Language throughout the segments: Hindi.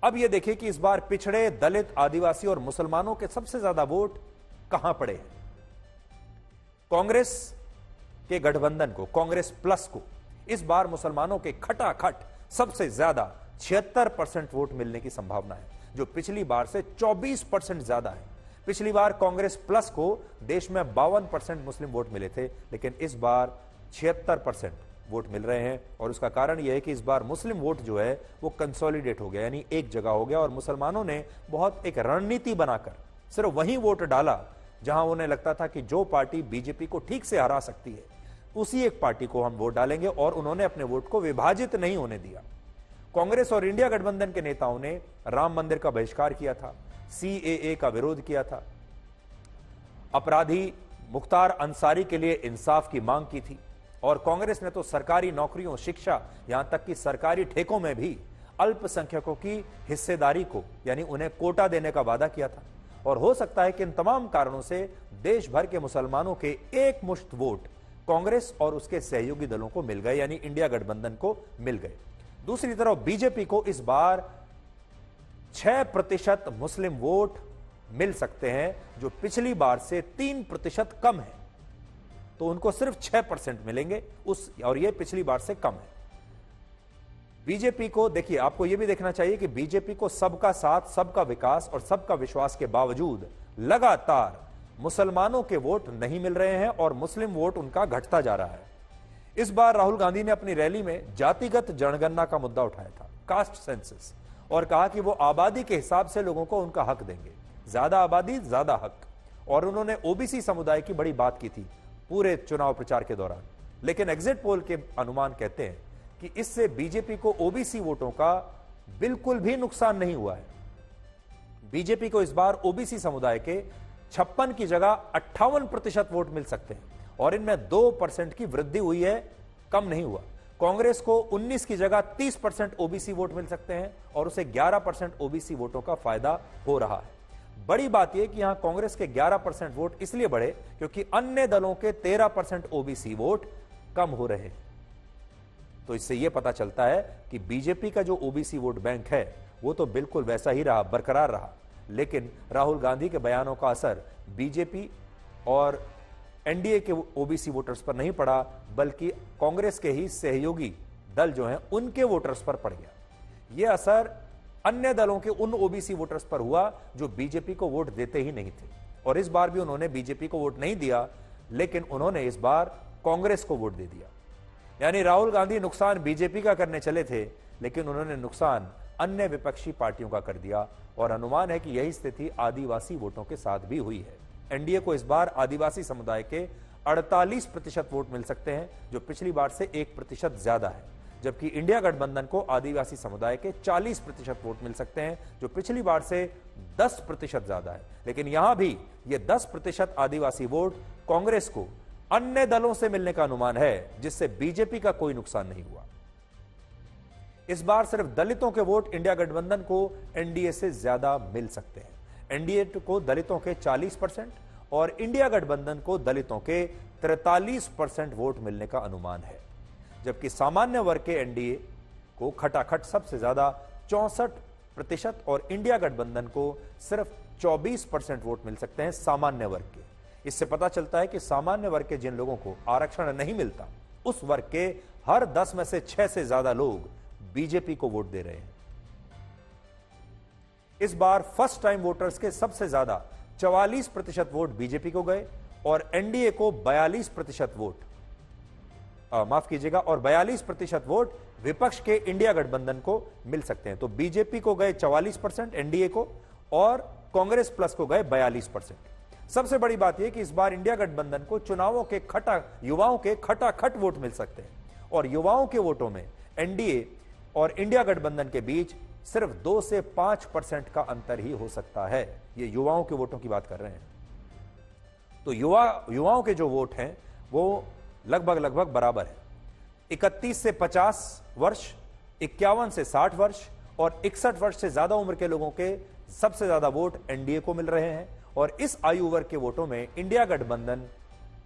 अब यह देखिए कि इस बार पिछड़े, दलित, आदिवासी और मुसलमानों के सबसे ज्यादा वोट कहां पड़े हैं। कांग्रेस के गठबंधन को, कांग्रेस प्लस को इस बार मुसलमानों के खटाखट सबसे ज्यादा 76% वोट मिलने की संभावना है, जो पिछली बार से 24% ज्यादा है। पिछली बार कांग्रेस प्लस को देश में 52% मुस्लिम वोट मिले थे, लेकिन इस बार 76% वोट मिल रहे हैं। और उसका कारण यह है कि इस बार मुस्लिम वोट जो है वो कंसोलिडेट हो गया, यानी एक जगह हो गया, और मुसलमानों ने बहुत एक रणनीति बनाकर सिर्फ वहीं वोट डाला जहां उन्हें लगता था कि जो पार्टी बीजेपी को ठीक से हरा सकती है उसी एक पार्टी को हम वोट डालेंगे, और उन्होंने अपने वोट को विभाजित नहीं होने दिया। कांग्रेस और इंडिया गठबंधन के नेताओं ने राम मंदिर का बहिष्कार किया था, सीएए का विरोध किया था, अपराधी मुख्तार अंसारी के लिए इंसाफ की मांग की थी, और कांग्रेस ने तो सरकारी नौकरियों, शिक्षा, यहां तक कि सरकारी ठेकों में भी अल्पसंख्यकों की हिस्सेदारी को, यानी उन्हें कोटा देने का वादा किया था। और हो सकता है कि इन तमाम कारणों से देश भर के मुसलमानों के एक मुश्त वोट कांग्रेस और उसके सहयोगी दलों को मिल गए, यानी इंडिया गठबंधन को मिल गए। दूसरी तरफ बीजेपी को इस बार 6% मुस्लिम वोट मिल सकते हैं, जो पिछली बार से 3% कम है। तो उनको सिर्फ 6% मिलेंगे और यह पिछली बार से कम है। बीजेपी को देखिए, आपको यह भी देखना चाहिए कि बीजेपी को सबका साथ, सबका विकास और सबका विश्वास के बावजूद लगातार मुसलमानों के वोट नहीं मिल रहे हैं और मुस्लिम वोट उनका घटता जा रहा है। इस बार राहुल गांधी ने अपनी रैली में जातिगत जनगणना का मुद्दा उठाया था, कास्ट सेंसस, और कहा कि वो आबादी के हिसाब से लोगों को उनका हक देंगे, ज्यादा आबादी ज्यादा हक। और उन्होंने ओबीसी समुदाय की बड़ी बात की थी पूरे चुनाव प्रचार के दौरान। लेकिन एग्जिट पोल के अनुमान कहते हैं कि इससे बीजेपी को ओबीसी वोटों का बिल्कुल भी नुकसान नहीं हुआ है। बीजेपी को इस बार ओबीसी समुदाय के 56 की जगह 58% वोट मिल सकते हैं, और इनमें 2% की वृद्धि हुई है, कम नहीं हुआ। कांग्रेस को 19 की जगह 30% ओबीसी वोट मिल सकते हैं, और उसे 11% ओबीसी वोटों का फायदा हो रहा है। बड़ी बात यह कि यहां कांग्रेस के 11% वोट इसलिए बढ़े क्योंकि अन्य दलों के 13% ओबीसी वोट कम हो रहे हैं। तो इससे यह पता चलता है कि बीजेपी का जो ओबीसी वोट बैंक है वो तो बिल्कुल वैसा ही रहा, बरकरार रहा। लेकिन राहुल गांधी के बयानों का असर बीजेपी और एनडीए के ओबीसी वोटर्स पर नहीं पड़ा, बल्कि कांग्रेस के ही सहयोगी दल जो हैं उनके वोटर्स पर पड़ गया। यह असर अन्य दलों के उन ओबीसी वोटर्स पर हुआ जो बीजेपी को वोट देते ही नहीं थे। और इस बार भी उन्होंने बीजेपी को वोट नहीं दिया, लेकिन उन्होंने इस बार कांग्रेस को वोट दे दिया। यानी राहुल गांधी नुकसान बीजेपी का करने चले थे, लेकिन उन्होंने नुकसान अन्य विपक्षी पार्टियों का कर दिया। और अनुमान है कि यही स्थिति आदिवासी वोटों के साथ भी हुई है। एनडीए को इस बार आदिवासी समुदाय के 48% वोट मिल सकते हैं, जो पिछली बार से 1% ज्यादा है। जबकि इंडिया गठबंधन को आदिवासी समुदाय के 40% वोट मिल सकते हैं, जो पिछली बार से 10% ज्यादा है। लेकिन यहां भी ये 10% आदिवासी वोट कांग्रेस को अन्य दलों से मिलने का अनुमान है, जिससे बीजेपी का कोई नुकसान नहीं हुआ। इस बार सिर्फ दलितों के वोट इंडिया गठबंधन को एनडीए से ज्यादा मिल सकते हैं। एनडीए को दलितों के 40% और इंडिया गठबंधन को दलितों के 43% वोट मिलने का अनुमान है। जबकि सामान्य वर्ग के एनडीए को खटाखट सबसे ज्यादा 64% और इंडिया गठबंधन को सिर्फ 24% वोट मिल सकते हैं सामान्य वर्ग के। इससे पता चलता है कि सामान्य वर्ग के जिन लोगों को आरक्षण नहीं मिलता, उस वर्ग के हर 10 में से 6 से ज्यादा लोग बीजेपी को वोट दे रहे हैं। इस बार फर्स्ट टाइम वोटर्स के सबसे ज्यादा 44% वोट बीजेपी को गए और एनडीए को 42% वोट, माफ कीजिएगा, और 42% वोट विपक्ष के इंडिया गठबंधन को मिल सकते हैं। तो बीजेपी को गए 44%, एनडीए को, और कांग्रेस प्लस को गए 42%। सबसे बड़ी बात यह कि इस बार इंडिया गठबंधन को चुनावों के युवाओं के खटाखट वोट मिल सकते हैं, और युवाओं के वोटों में एनडीए और इंडिया गठबंधन के बीच सिर्फ 2 से 5% का अंतर ही हो सकता है। ये युवाओं के वोटों की बात कर रहे हैं। तो युवाओं के जो वोट हैं वो लगभग बराबर है। 31 से 50 वर्ष, 51 से 60 वर्ष और 61 वर्ष से ज्यादा उम्र के लोगों के सबसे ज्यादा वोट एनडीए को मिल रहे हैं, और इस आयु वर्ग के वोटों में इंडिया गठबंधन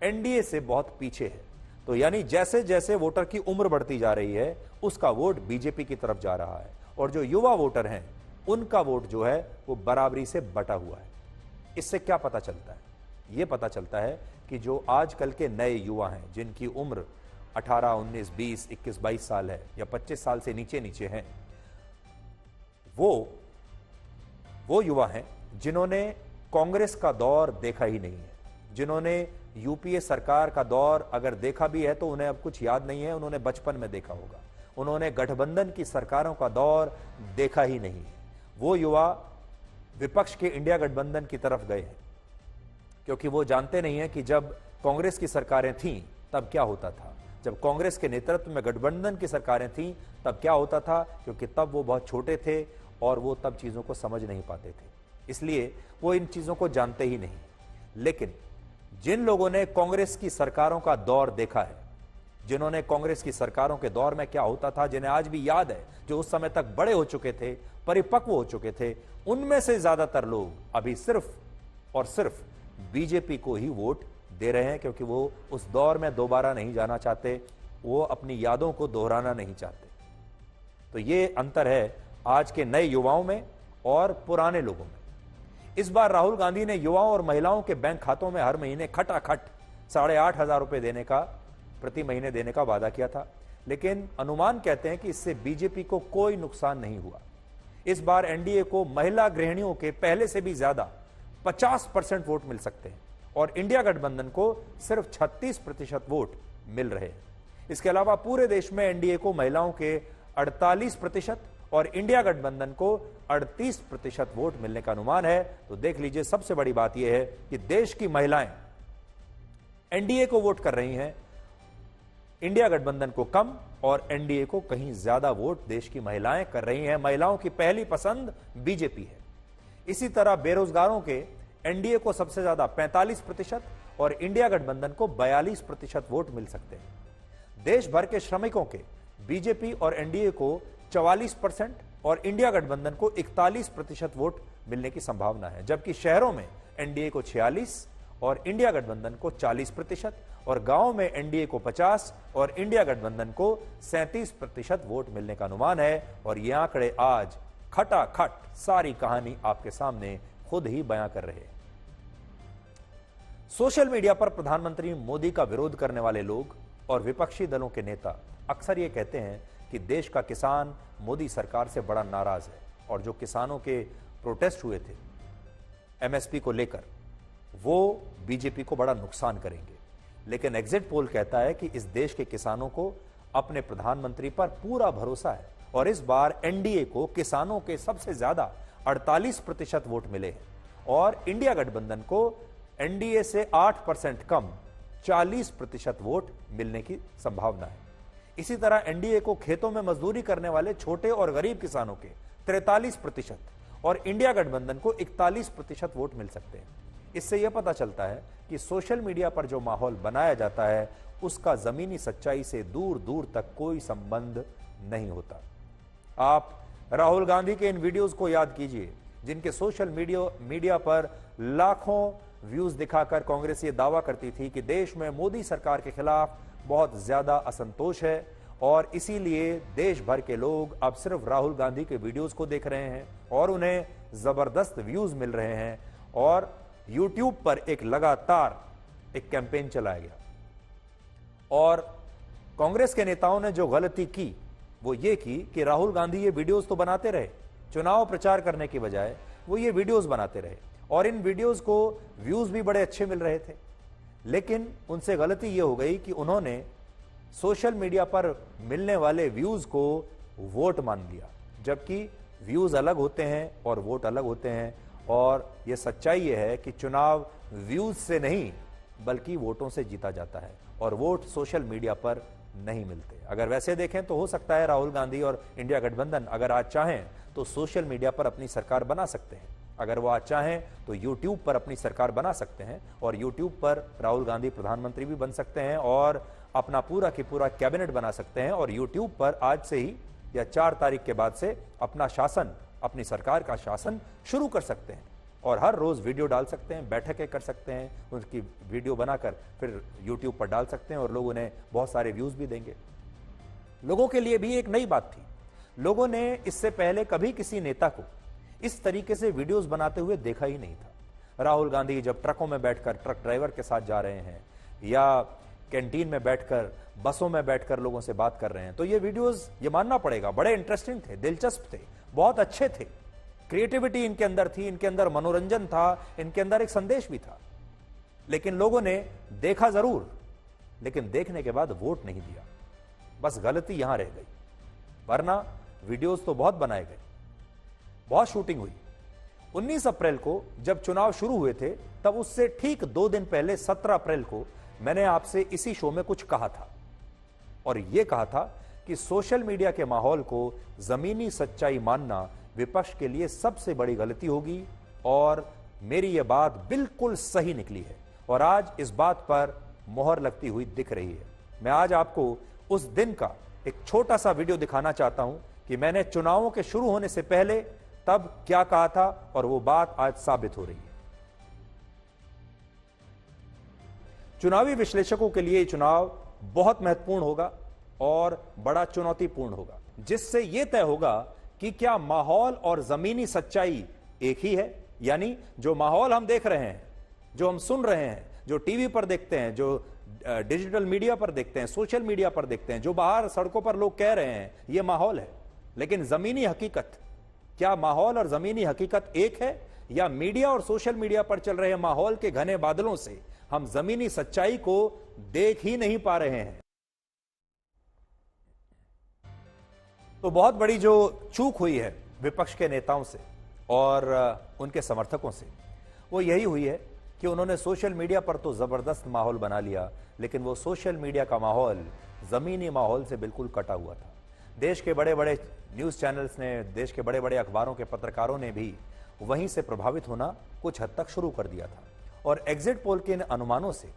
एनडीए से बहुत पीछे है। तो यानी जैसे जैसे वोटर की उम्र बढ़ती जा रही है, उसका वोट बीजेपी की तरफ जा रहा है, और जो युवा वोटर हैं उनका वोट जो है वो बराबरी से बटा हुआ है। इससे क्या पता चलता है? यह पता चलता है कि जो आजकल के नए युवा हैं, जिनकी उम्र 18, 19, 20, 21, 22 साल है या 25 साल से नीचे नीचे हैं, वो युवा हैं जिन्होंने कांग्रेस का दौर देखा ही नहीं है, जिन्होंने यूपीए सरकार का दौर अगर देखा भी है तो उन्हें अब कुछ याद नहीं है, उन्होंने बचपन में देखा होगा। उन्होंने गठबंधन की सरकारों का दौर देखा ही नहीं है। वो युवा विपक्ष के इंडिया गठबंधन की तरफ गए हैं, क्योंकि वो जानते नहीं हैं कि जब कांग्रेस की सरकारें थीं तब क्या होता था, जब कांग्रेस के नेतृत्व में गठबंधन की सरकारें थीं तब क्या होता था, क्योंकि तब वो बहुत छोटे थे और वो तब चीजों को समझ नहीं पाते थे, इसलिए वो इन चीजों को जानते ही नहीं। लेकिन जिन लोगों ने कांग्रेस की सरकारों का दौर देखा है, जिन्होंने कांग्रेस की सरकारों के दौर में क्या होता था, जिन्हें आज भी याद है, जो उस समय तक बड़े हो चुके थे, परिपक्व हो चुके थे, उनमें से ज्यादातर लोग अभी सिर्फ और सिर्फ बीजेपी को ही वोट दे रहे हैं, क्योंकि वो उस दौर में दोबारा नहीं जाना चाहते, वो अपनी यादों को दोहराना नहीं चाहते। तो ये अंतर है आज के नए युवाओं में और पुराने लोगों में। इस बार राहुल गांधी ने युवाओं और महिलाओं के बैंक खातों में हर महीने खटाखट 8,500 रुपए देने का, प्रति महीने देने का वादा किया था, लेकिन अनुमान कहते हैं कि इससे बीजेपी को कोई नुकसान नहीं हुआ। इस बार एनडीए को महिला गृहिणियों के पहले से भी ज्यादा 50% वोट मिल सकते हैं और इंडिया गठबंधन को सिर्फ 36% वोट मिल रहे हैं। इसके अलावा पूरे देश में एनडीए को महिलाओं के 48% और इंडिया गठबंधन को 38% वोट मिलने का अनुमान है। तो देख लीजिए, सबसे बड़ी बात यह है कि देश की महिलाएं एनडीए को वोट कर रही हैं, इंडिया गठबंधन को कम और एनडीए को कहीं ज्यादा वोट देश की महिलाएं कर रही हैं। महिलाओं की पहली पसंद बीजेपी है। इसी तरह बेरोजगारों के एनडीए को सबसे ज्यादा 45% और इंडिया गठबंधन को 42% वोट मिल सकते हैं। देश भर के श्रमिकों के बीजेपी और एनडीए को 44% और इंडिया गठबंधन को 41% वोट मिलने की संभावना है, जबकि शहरों में एनडीए को 46 और इंडिया गठबंधन को 40% और गांव में एनडीए को 50 और इंडिया गठबंधन को 37% वोट मिलने का अनुमान है। और ये आंकड़े आज खटाखट सारी कहानी आपके सामने खुद ही बयां कर रहे हैं। सोशल मीडिया पर प्रधानमंत्री मोदी का विरोध करने वाले लोग और विपक्षी दलों के नेता अक्सर ये कहते हैं कि देश का किसान मोदी सरकार से बड़ा नाराज है और जो किसानों के प्रोटेस्ट हुए थे एमएसपी को लेकर, वो बीजेपी को बड़ा नुकसान करेंगे। लेकिन एग्जिट पोल कहता है कि इस देश के किसानों को अपने प्रधानमंत्री पर पूरा भरोसा है और इस बार एनडीए को किसानों के सबसे ज्यादा 48% वोट मिले हैं और इंडिया गठबंधन को एनडीए से 8% कम 40% वोट मिलने की संभावना है। इसी तरह एनडीए को खेतों में मजदूरी करने वाले छोटे और गरीब किसानों के 43% और इंडिया गठबंधन को 41% वोट मिल सकते हैं। इससे यह पता चलता है कि सोशल मीडिया पर जो माहौल बनाया जाता है उसका जमीनी सच्चाई से दूर दूर तक कोई संबंध नहीं होता। आप राहुल गांधी के इन वीडियोस को याद कीजिए, जिनके सोशल मीडिया पर लाखों व्यूज दिखाकर कांग्रेस ये दावा करती थी कि देश में मोदी सरकार के खिलाफ बहुत ज्यादा असंतोष है और इसीलिए देश भर के लोग अब सिर्फ राहुल गांधी के वीडियोस को देख रहे हैं और उन्हें जबरदस्त व्यूज मिल रहे हैं। और यूट्यूब पर एक लगातार एक कैंपेन चलाया गया और कांग्रेस के नेताओं ने जो गलती की वो ये की कि राहुल गांधी ये वीडियोस तो बनाते रहे, चुनाव प्रचार करने की बजाय वो ये वीडियोस बनाते रहे और इन वीडियोस को व्यूज भी बड़े अच्छे मिल रहे थे। लेकिन उनसे गलती ये हो गई कि उन्होंने सोशल मीडिया पर मिलने वाले व्यूज को वोट मान लिया, जबकि व्यूज अलग होते हैं और वोट अलग होते हैं। और यह सच्चाई यह है कि चुनाव व्यूज से नहीं बल्कि वोटों से जीता जाता है और वोट सोशल मीडिया पर नहीं मिलते। अगर वैसे देखें तो हो सकता है राहुल गांधी और इंडिया गठबंधन अगर आज चाहें तो सोशल मीडिया पर अपनी सरकार बना सकते हैं, अगर वो आज चाहें तो यूट्यूब पर अपनी सरकार बना सकते हैं और यूट्यूब पर राहुल गांधी प्रधानमंत्री भी बन सकते हैं और अपना पूरा की पूरा कैबिनेट बना सकते हैं और यूट्यूब पर आज से ही या 4 तारीख के बाद से अपना शासन, अपनी सरकार का शासन शुरू कर सकते हैं और हर रोज वीडियो डाल सकते हैं, बैठकें कर सकते हैं, उनकी वीडियो बनाकर फिर यूट्यूब पर डाल सकते हैं और लोग उन्हें बहुत सारे व्यूज भी देंगे। लोगों के लिए भी एक नई बात थी। लोगों ने इससे पहले कभी किसी नेता को इस तरीके से वीडियोस बनाते हुए देखा ही नहीं था। राहुल गांधी जब ट्रकों में बैठकर ट्रक ड्राइवर के साथ जा रहे हैं या कैंटीन में बैठकर, बसों में बैठकर लोगों से बात कर रहे हैं, तो ये वीडियोस, ये मानना पड़ेगा, बड़े इंटरेस्टिंग थे, दिलचस्प थे, बहुत अच्छे थे। क्रिएटिविटी इनके अंदर थी, इनके अंदर मनोरंजन था, इनके अंदर एक संदेश भी था। लेकिन लोगों ने देखा जरूर, लेकिन देखने के बाद वोट नहीं दिया। बस गलती यहां रह गई, वरना वीडियोस तो बहुत बनाए गए, बहुत शूटिंग हुई। 19 अप्रैल को जब चुनाव शुरू हुए थे, तब उससे ठीक 2 दिन पहले 17 अप्रैल को मैंने आपसे इसी शो में कुछ कहा था, और यह कहा था कि सोशल मीडिया के माहौल को जमीनी सच्चाई मानना विपक्ष के लिए सबसे बड़ी गलती होगी, और मेरी यह बात बिल्कुल सही निकली है, और आज इस बात पर मोहर लगती हुई दिख रही है। मैं आज आपको उस दिन का एक छोटा सा वीडियो दिखाना चाहता हूं कि मैंने चुनावों के शुरू होने से पहले तब क्या कहा था, और वो बात आज साबित हो रही है। चुनावी विश्लेषकों के लिए चुनाव बहुत महत्वपूर्ण होगा और बड़ा चुनौतीपूर्ण होगा, जिससे यह तय होगा कि क्या माहौल और जमीनी सच्चाई एक ही है। यानी जो माहौल हम देख रहे हैं, जो हम सुन रहे हैं, जो टीवी पर देखते हैं, जो डिजिटल मीडिया पर देखते हैं, सोशल मीडिया पर देखते हैं, जो बाहर सड़कों पर लोग कह रहे हैं, यह माहौल है। लेकिन जमीनी हकीकत, क्या माहौल और जमीनी हकीकत एक है, या मीडिया और सोशल मीडिया पर चल रहे माहौल के घने बादलों से हम जमीनी सच्चाई को देख ही नहीं पा रहे हैं। तो बहुत बड़ी जो चूक हुई है विपक्ष के नेताओं से और उनके समर्थकों से, वो यही हुई है कि उन्होंने सोशल मीडिया पर तो जबरदस्त माहौल बना लिया, लेकिन वो सोशल मीडिया का माहौल जमीनी माहौल से बिल्कुल कटा हुआ था। देश के बड़े बड़े न्यूज चैनल्स ने, देश के बड़े बड़े अखबारों के पत्रकारों ने भी वहीं से प्रभावित होना कुछ हद तक शुरू कर दिया था, और एग्जिट पोल के इन अनुमानों से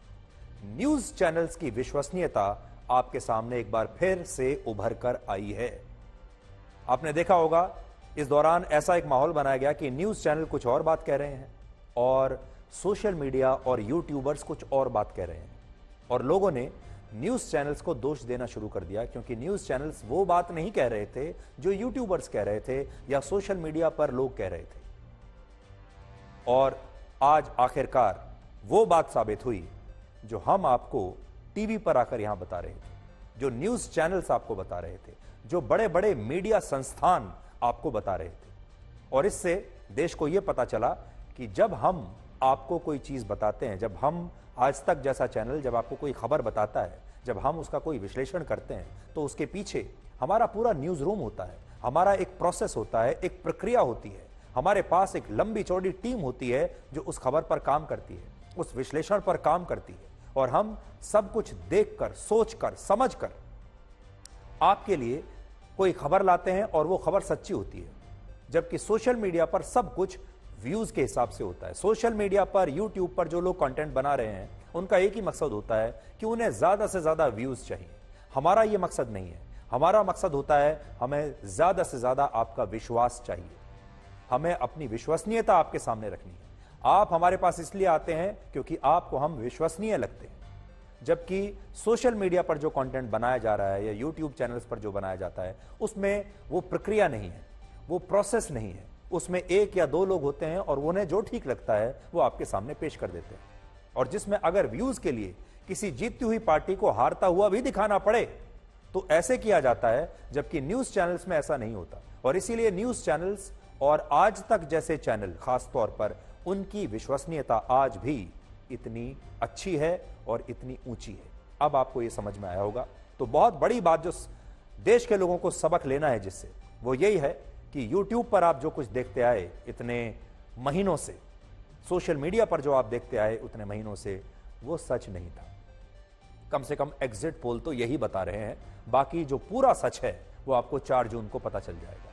न्यूज चैनल्स की विश्वसनीयता आपके सामने एक बार फिर से उभर कर आई है। आपने देखा होगा इस दौरान ऐसा एक माहौल बनाया गया कि न्यूज चैनल कुछ और बात कह रहे हैं और सोशल मीडिया और यूट्यूबर्स कुछ और बात कह रहे हैं, और लोगों ने न्यूज चैनल्स को दोष देना शुरू कर दिया, क्योंकि न्यूज चैनल्स वो बात नहीं कह रहे थे जो यूट्यूबर्स कह रहे थे या सोशल मीडिया पर लोग कह रहे थे। और आज आखिरकार वो बात साबित हुई जो हम आपको टीवी पर आकर यहां बता रहे थे, जो न्यूज चैनल्स आपको बता रहे थे, जो बड़े बड़े मीडिया संस्थान आपको बता रहे थे। और इससे देश को यह पता चला कि जब हम आपको कोई चीज बताते हैं, जब हम आज तक जैसा चैनल जब आपको कोई खबर बताता है, जब हम उसका कोई विश्लेषण करते हैं, तो उसके पीछे हमारा पूरा न्यूज रूम होता है, हमारा एक प्रोसेस होता है, एक प्रक्रिया होती है, हमारे पास एक लंबी चौड़ी टीम होती है जो उस खबर पर काम करती है, उस विश्लेषण पर काम करती है, और हम सब कुछ देखकर, सोचकर, समझकर आपके लिए कोई खबर लाते हैं, और वो खबर सच्ची होती है। जबकि सोशल मीडिया पर सब कुछ व्यूज के हिसाब से होता है। सोशल मीडिया पर, यूट्यूब पर जो लोग कंटेंट बना रहे हैं, उनका एक ही मकसद होता है कि उन्हें ज्यादा से ज्यादा व्यूज चाहिए। हमारा ये मकसद नहीं है। हमारा मकसद होता है हमें ज्यादा से ज्यादा आपका विश्वास चाहिए, हमें अपनी विश्वसनीयता आपके सामने रखनी है। आप हमारे पास इसलिए आते हैं क्योंकि आपको हम विश्वसनीय लगते हैं। जबकि सोशल मीडिया पर जो कंटेंट बनाया जा रहा है या यूट्यूब चैनल्स पर जो बनाया जाता है, उसमें वो प्रक्रिया नहीं है, वो प्रोसेस नहीं है। उसमें एक या दो लोग होते हैं और उन्हें जो ठीक लगता है वो आपके सामने पेश कर देते हैं, और जिसमें अगर व्यूज के लिए किसी जीतती हुई पार्टी को हारता हुआ भी दिखाना पड़े तो ऐसे किया जाता है, जबकि न्यूज चैनल्स में ऐसा नहीं होता। और इसीलिए न्यूज चैनल्स और आज तक जैसे चैनल खास तौर पर, उनकी विश्वसनीयता आज भी इतनी अच्छी है और इतनी ऊंची है। अब आपको यह समझ में आया होगा। तो बहुत बड़ी बात जो देश के लोगों को सबक लेना है जिससे, वो यही है कि YouTube पर आप जो कुछ देखते आए इतने महीनों से, सोशल मीडिया पर जो आप देखते आए उतने महीनों से, वो सच नहीं था। कम से कम एग्जिट पोल तो यही बता रहे हैं। बाकी जो पूरा सच है वो आपको 4 जून को पता चल जाएगा।